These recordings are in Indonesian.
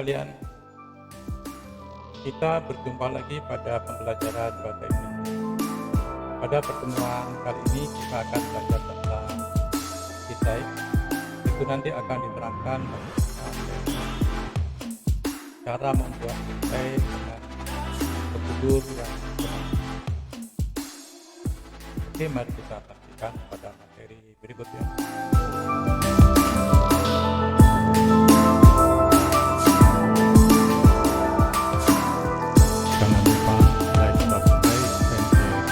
sekalian, kita berjumpa lagi pada pembelajaran bahasa Indonesia. Pada pertemuan kali ini kita akan belajar tentang esai. Itu nanti akan diterangkan cara membuat esai dengan prosedur yang benar. Oke, mari kita saksikan pada materi berikutnya. Jangan lupa like, subscribe, dan share.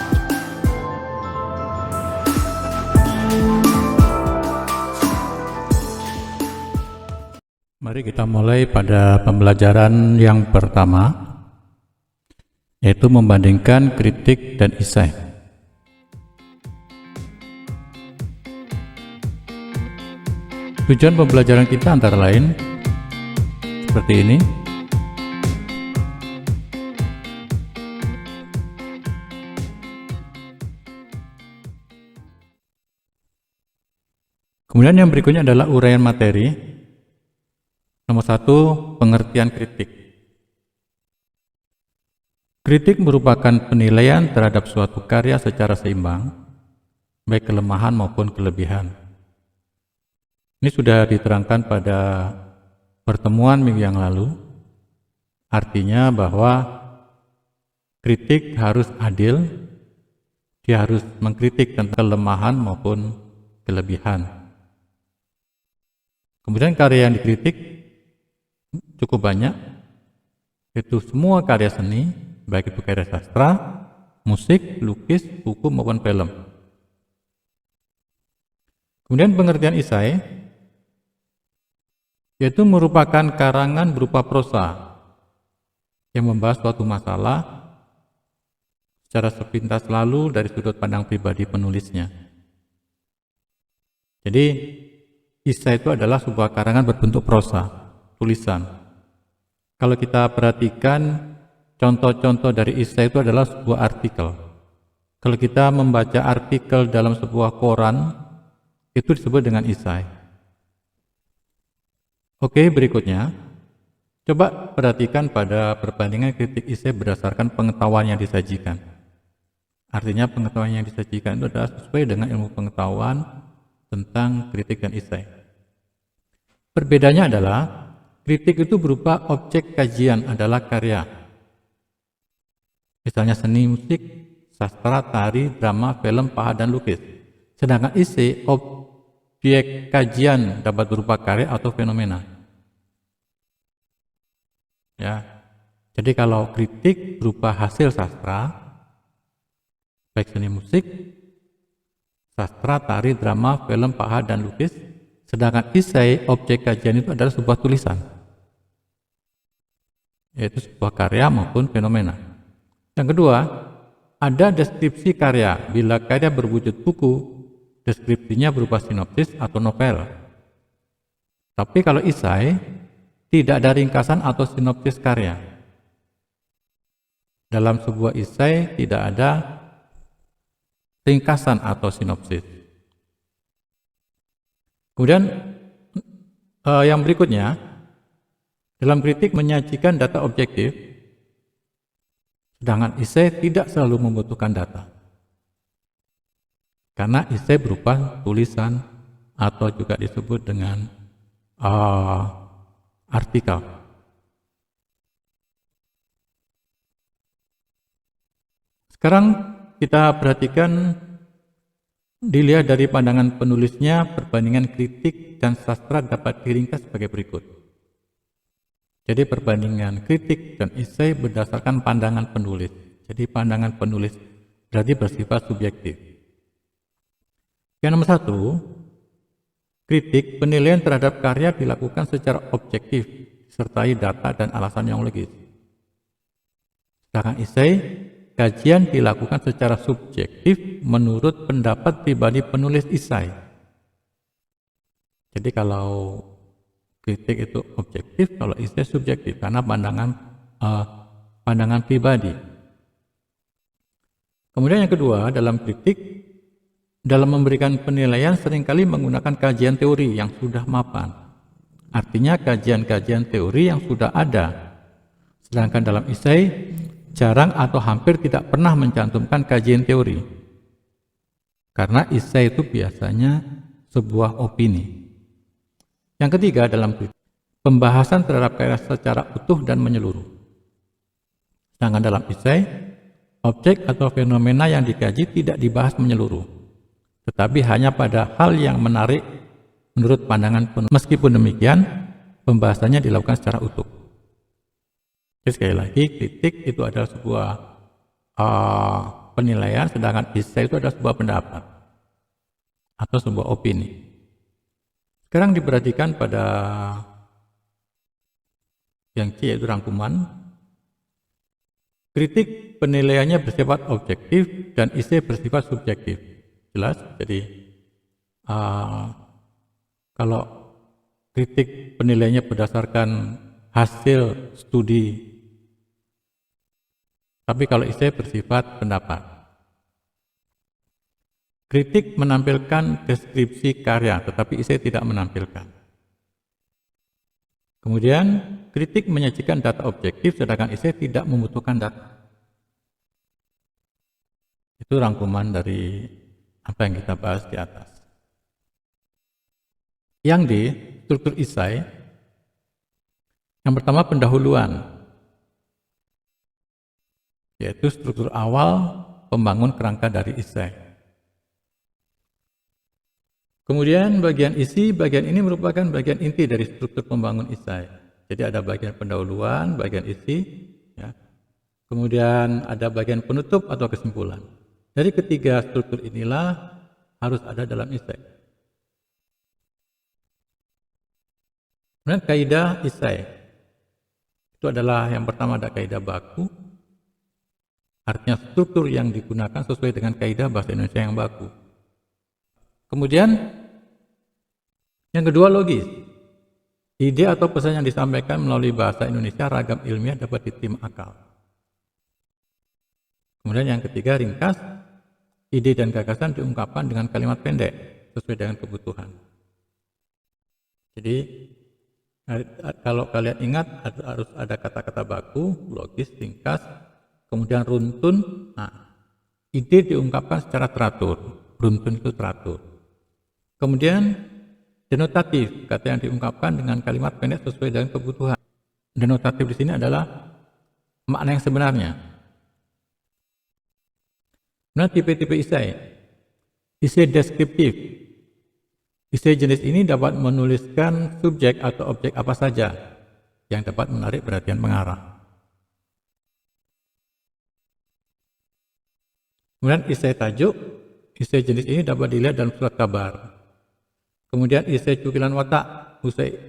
Mari kita mulai pada pembelajaran yang pertama, yaitu membandingkan kritik dan esai. Tujuan pembelajaran kita antara lain seperti ini. Kemudian yang berikutnya adalah uraian materi. Nomor 1, pengertian kritik. Kritik merupakan penilaian terhadap suatu karya secara seimbang, baik kelemahan maupun kelebihan. Ini sudah diterangkan pada pertemuan minggu yang lalu. Artinya bahwa kritik harus adil, dia harus mengkritik tentang kelemahan maupun kelebihan. Kemudian karya yang dikritik cukup banyak, yaitu semua karya seni, baik itu karya sastra, musik, lukis, buku maupun film. Kemudian pengertian esai, yaitu merupakan karangan berupa prosa yang membahas suatu masalah secara sepintas lalu dari sudut pandang pribadi penulisnya. Jadi esai itu adalah sebuah karangan berbentuk prosa, tulisan. Kalau kita perhatikan contoh-contoh dari esai itu adalah sebuah artikel. Kalau kita membaca artikel dalam sebuah koran, itu disebut dengan esai. Oke, berikutnya, coba perhatikan pada perbandingan kritik esai berdasarkan pengetahuan yang disajikan. Artinya pengetahuan yang disajikan itu adalah sesuai dengan ilmu pengetahuan tentang kritik dan esai. Perbedaannya adalah, kritik itu berupa objek kajian adalah karya. Misalnya seni, musik, sastra, tari, drama, film, pahat, dan lukis. Sedangkan esai, objek kajian dapat berupa karya atau fenomena. Ya, jadi kalau kritik berupa hasil sastra, baik seni musik, sastra, tari, drama, film, pahat, dan lukis. Sedangkan esai, objek kajian itu adalah sebuah tulisan, yaitu sebuah karya maupun fenomena. Yang kedua, ada deskripsi karya. Bila karya berwujud buku, deskripsinya berupa sinopsis atau novel. Tapi kalau esai, tidak ada ringkasan atau sinopsis karya. Dalam sebuah esai tidak ada ringkasan atau sinopsis. Kemudian yang berikutnya, dalam kritik menyajikan data objektif, sedangkan esai tidak selalu membutuhkan data. Karena esai berupa tulisan atau juga disebut dengan artikel. Sekarang kita perhatikan, dilihat dari pandangan penulisnya, perbandingan kritik dan sastra dapat diringkas sebagai berikut. Jadi perbandingan kritik dan esai berdasarkan pandangan penulis. Jadi pandangan penulis berarti bersifat subjektif. Yang nomor 1, kritik, penilaian terhadap karya dilakukan secara objektif, disertai data dan alasan yang logis. Sedangkan esai, kajian dilakukan secara subjektif menurut pendapat pribadi penulis esai. Jadi kalau kritik itu objektif, kalau esai subjektif, karena pandangan pribadi. Kemudian yang kedua, dalam kritik, dalam memberikan penilaian seringkali menggunakan kajian teori yang sudah mapan. artinya kajian-kajian teori yang sudah ada. Sedangkan dalam esai jarang atau hampir tidak pernah mencantumkan kajian teori. Karena esai itu biasanya sebuah opini. Yang ketiga dalam kritik, pembahasan terhadap karya secara utuh dan menyeluruh. Sedangkan dalam esai, objek atau fenomena yang dikaji tidak dibahas menyeluruh, tetapi hanya pada hal yang menarik menurut pandangan penulis. Meskipun demikian, pembahasannya dilakukan secara utuh. Jadi sekali lagi, kritik itu adalah sebuah penilaian, sedangkan esai itu adalah sebuah pendapat atau sebuah opini. Sekarang diperhatikan pada yang C, yaitu rangkuman. Kritik penilaiannya bersifat objektif dan esai bersifat subjektif. Jelas? Jadi kalau kritik penilaiannya berdasarkan hasil studi, tapi kalau esai bersifat pendapat. Kritik menampilkan deskripsi karya, tetapi esai tidak menampilkan. Kemudian, kritik menyajikan data objektif, sedangkan esai tidak membutuhkan data. Itu rangkuman dari apa yang kita bahas di atas. Yang D, struktur esai. Yang pertama pendahuluan, yaitu struktur awal pembangun kerangka dari esai. Kemudian bagian isi, bagian ini merupakan bagian inti dari struktur pembangun esai. Jadi ada bagian pendahuluan, bagian isi, ya. Kemudian ada bagian penutup atau kesimpulan. Dari ketiga struktur inilah harus ada dalam esai. Kemudian kaidah esai. Itu adalah yang pertama ada kaidah baku. Artinya struktur yang digunakan sesuai dengan kaidah bahasa Indonesia yang baku. Kemudian yang kedua logis. Ide atau pesan yang disampaikan melalui bahasa Indonesia ragam ilmiah dapat diterima akal. Kemudian yang ketiga ringkas. Ide dan gagasan diungkapkan dengan kalimat pendek sesuai dengan kebutuhan. Jadi kalau kalian ingat harus ada kata-kata baku, logis, ringkas, kemudian runtun. Nah, ide diungkapkan secara teratur, runtun itu teratur. Kemudian denotatif, kata yang diungkapkan dengan kalimat pendek sesuai dengan kebutuhan. Denotatif di sini adalah makna yang sebenarnya. Nah, tipe-tipe esai. Esai deskriptif. Esai jenis ini dapat menuliskan subjek atau objek apa saja yang dapat menarik perhatian pengarang. Kemudian esai tajuk. Esai jenis ini dapat dilihat dalam surat kabar. Kemudian esai cukilan watak.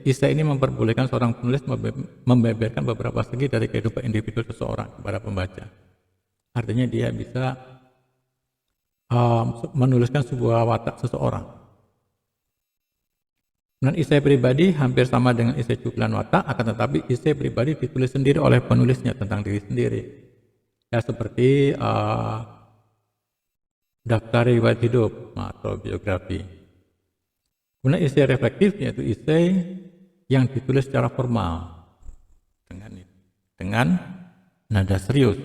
Esai ini memperbolehkan seorang penulis membeberkan beberapa segi dari kehidupan individu seseorang kepada pembaca. Artinya dia bisa menuliskan sebuah watak seseorang. Dan esai pribadi hampir sama dengan esai cukilan watak, akan tetapi esai pribadi ditulis sendiri oleh penulisnya tentang diri sendiri. Ya seperti daftar riwayat hidup atau biografi. Kemudian esai reflektif yaitu esai yang ditulis secara formal dengan nada serius.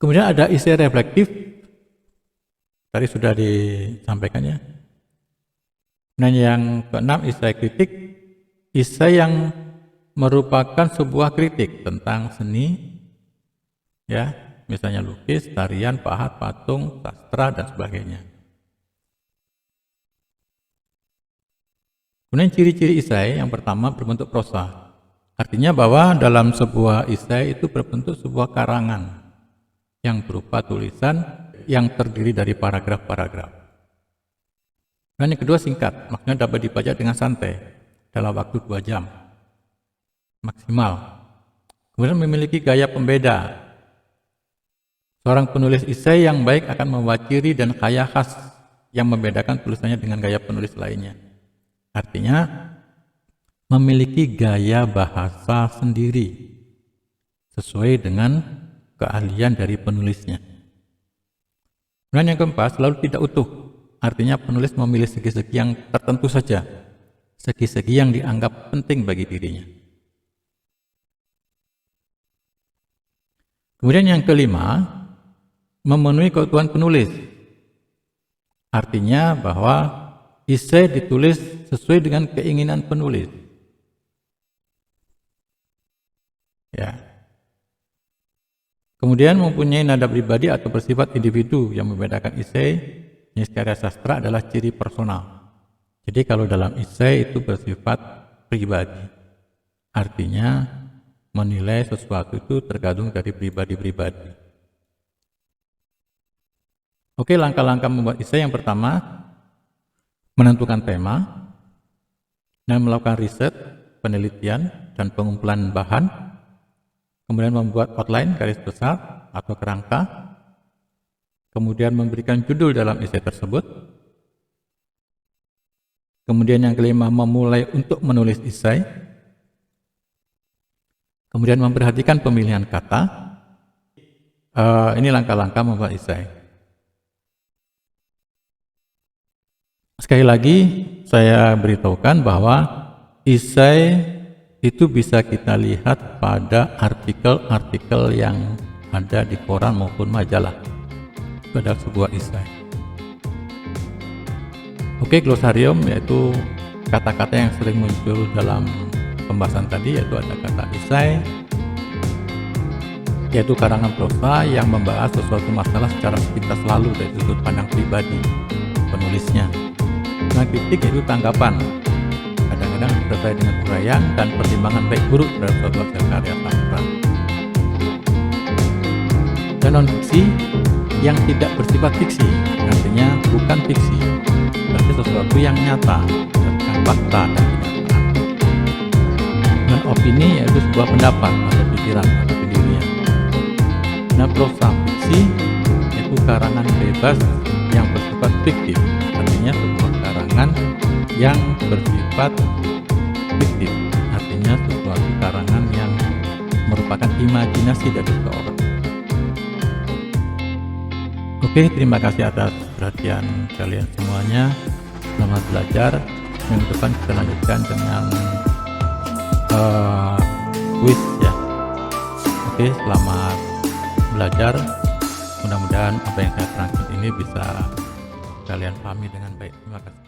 Kemudian ada esai reflektif, tadi sudah disampaikannya. Nah yang keenam esai kritik, esai yang merupakan sebuah kritik tentang seni, ya misalnya lukis, tarian, pahat, patung, sastra dan sebagainya. Kemudian ciri-ciri esai yang pertama berbentuk prosa, artinya bahwa dalam sebuah esai itu berbentuk sebuah karangan yang berupa tulisan yang terdiri dari paragraf-paragraf. Dan yang kedua singkat, maksudnya dapat dibaca dengan santai dalam waktu 2 jam maksimal. Kemudian memiliki gaya pembeda. Seorang penulis esai yang baik akan membawa ciri dan gaya khas yang membedakan tulisannya dengan gaya penulis lainnya. Artinya memiliki gaya bahasa sendiri sesuai dengan keahlian dari penulisnya. Dan yang keempat, selalu tidak utuh. Artinya penulis memilih segi-segi yang tertentu saja, segi-segi yang dianggap penting bagi dirinya. Kemudian yang kelima, memenuhi kebutuhan penulis. Artinya bahwa esai ditulis sesuai dengan keinginan penulis. Ya. Kemudian mempunyai nada pribadi atau bersifat individu. Yang membedakan esai jenis karya sastra adalah ciri personal. Jadi kalau dalam esai itu bersifat pribadi. Artinya menilai sesuatu itu tergantung dari pribadi-pribadi. Oke, langkah-langkah membuat esai yang pertama, menentukan tema dan melakukan riset, penelitian, dan pengumpulan bahan. Kemudian membuat outline, garis besar atau kerangka. Kemudian memberikan judul dalam esai tersebut. Kemudian yang kelima, memulai untuk menulis esai. Kemudian memperhatikan pemilihan kata. Ini langkah-langkah membuat esai. Sekali lagi saya beritahukan bahwa esai itu bisa kita lihat pada artikel-artikel yang ada di koran maupun majalah. Itu adalah sebuah esai. Oke, glosarium yaitu kata-kata yang sering muncul dalam pembahasan tadi, yaitu ada kata esai, yaitu karangan prosa yang membahas sesuatu masalah secara sepintas lalu dari sudut pandang pribadi penulisnya. Nah, kritik yaitu tanggapan, kadang-kadang disertai dengan uraian dan pertimbangan baik buruk terhadap suatu hasil karya sastra. Dan non-fiksi yang tidak bersifat fiksi, artinya bukan fiksi, tapi sesuatu yang nyata, berdasarkan fakta dan kenyataan. Dan opini yaitu sebuah pendapat atau pikiran atau pendirian. Nah, prosa fiksi yaitu karangan bebas yang bersifat fiktif, artinya sebuah karangan yang bersifat fiktif, artinya sesuatu karangan yang merupakan imajinasi dari seseorang. Oke, terima kasih atas perhatian kalian semuanya. Selamat belajar. Minggu depan kita lanjutkan dengan quiz ya. Oke, selamat belajar. Mudah-mudahan apa yang saya terangkan ini bisa kalian pahami dengan baik. Terima kasih.